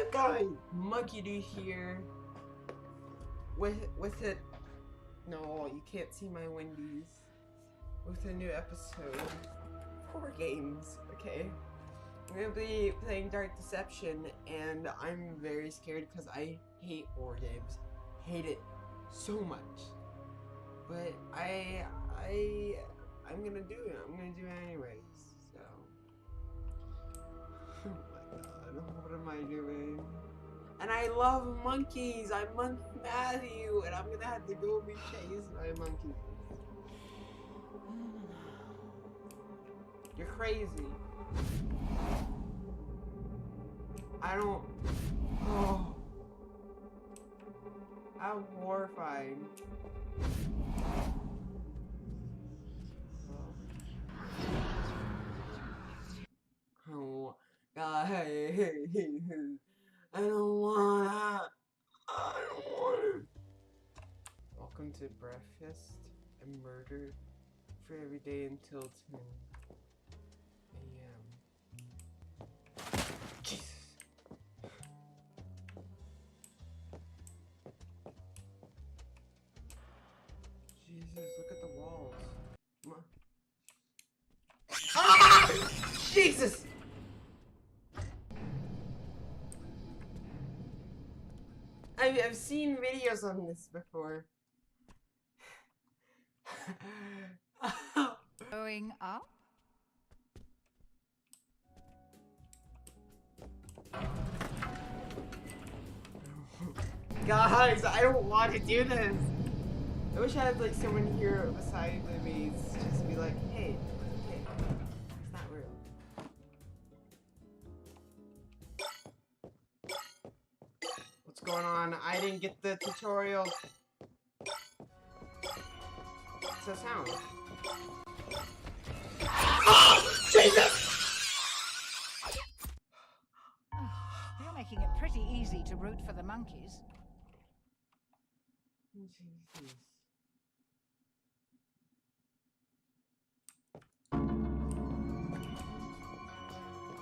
up, guys? Monkey Dude here. With it. No, you can't see my Wendy's. With a new episode. 4 games, okay? I'm gonna be playing Dark Deception, and I'm very scared because I hate horror games. Hate it so much. But I'm gonna do it. I'm gonna do it anyways. So. Oh my god, what am I doing? And I love monkeys. I'm Monkey Matthew, and I'm gonna have to go be chased by monkeys. You're crazy. I don't. Oh. How horrifying. Oh, God. I don't want it. Welcome to breakfast and murder for every day until 10 a.m. Jesus. Jesus, look at the walls. Ah! Jesus! I've seen videos on this before. Going up? Guys, I don't want to do this. I wish I had like someone here beside me to just be like, hey, it's okay. It's not real. What's going on? I didn't get the tutorial. What's that sound? Oh, Jesus! You're making it pretty easy to root for the monkeys. Jesus.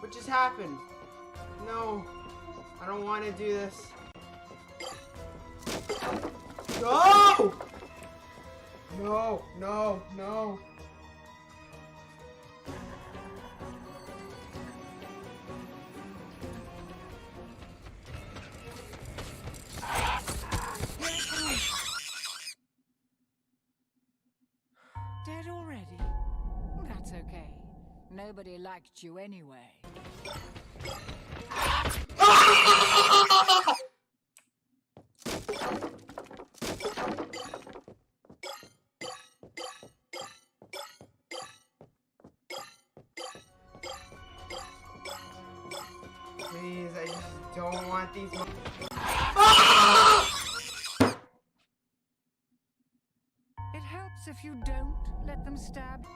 What just happened? No, I don't want to do this. No! No, no, no. Dead already? That's okay. Nobody liked you anyway. Please, I just don't want these. It helps if you don't let them stab.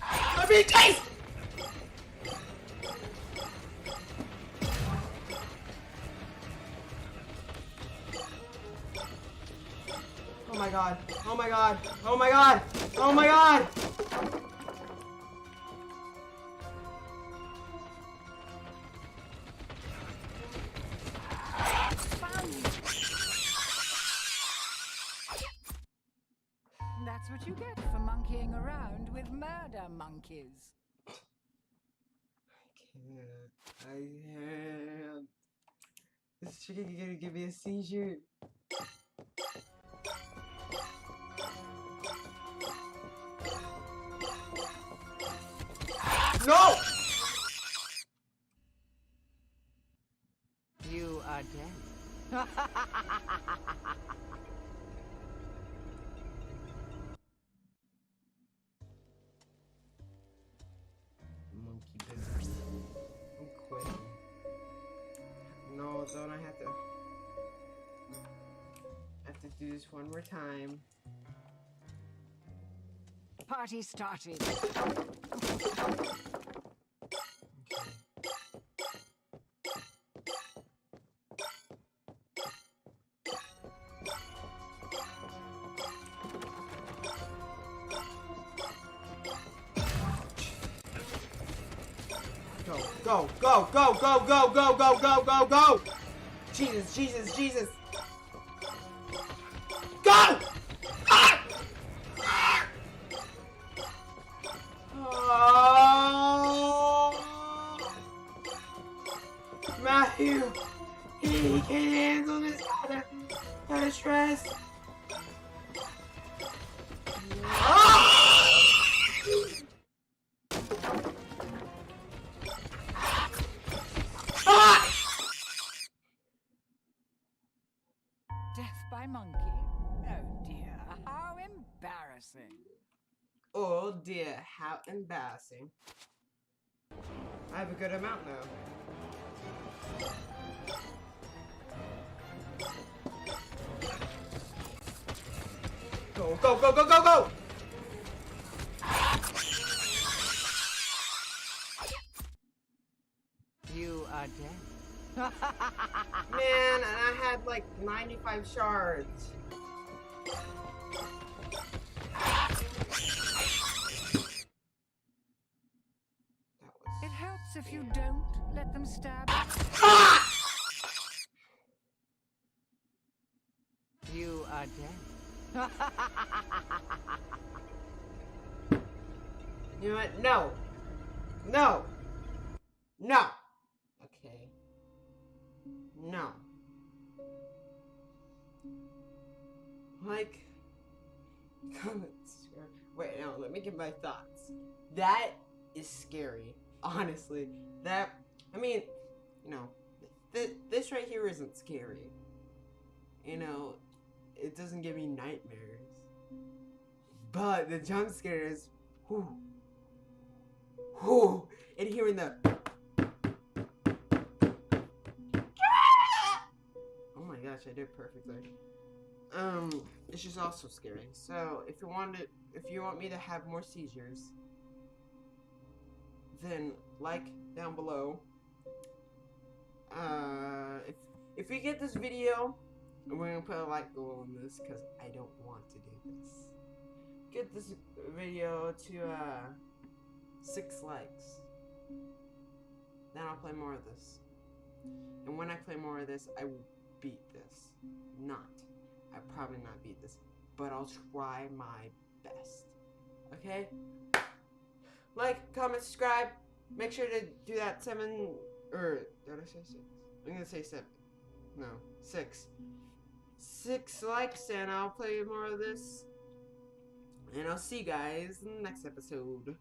I'm being chased! Oh my god. Oh my god. Oh my god. Oh my god. That's what you get for monkeying around with murder monkeys. I can't. This chicken is gonna give me a seizure. No! You are dead. Monkey business. I'm quitting. No, don't I have to do this one more time. Party started. Go, go, go, go, go, go, go, go, go, go! Jesus, Jesus, Jesus! Go! Ah! Ah! Oh! Matthew! He can't handle this kind of stress. Ah! Ah! Death by monkey? Oh dear, how embarrassing. Oh dear, how embarrassing. I have a good amount now. Go, go, go, go, go, go! You are dead. Man, and I had like 95 shards. It helps if you don't let them stab. Ah! You are dead. You know what? No. No. No. Okay. No. Like, comments. Wait, no, let me get my thoughts. That is scary. Honestly. That, I mean, you know, this right here isn't scary. You know, it doesn't give me nightmares. But the jump scares, whew. Whew. And hearing the oh my gosh, I did perfectly. It's just also scary. So if you want me to have more seizures, then like down below. If we get this video, we're gonna put a like goal on this because I don't want to do this. Get this video to 6 likes. Then I'll play more of this. And when I play more of this, I will beat this. I'll probably not beat this, but I'll try my best. Okay? Like, comment, subscribe. Make sure to do that 7, or did I say 6? I'm gonna say 7. No, 6. 6 likes, and I'll play more of this. And I'll see you guys in the next episode. Good.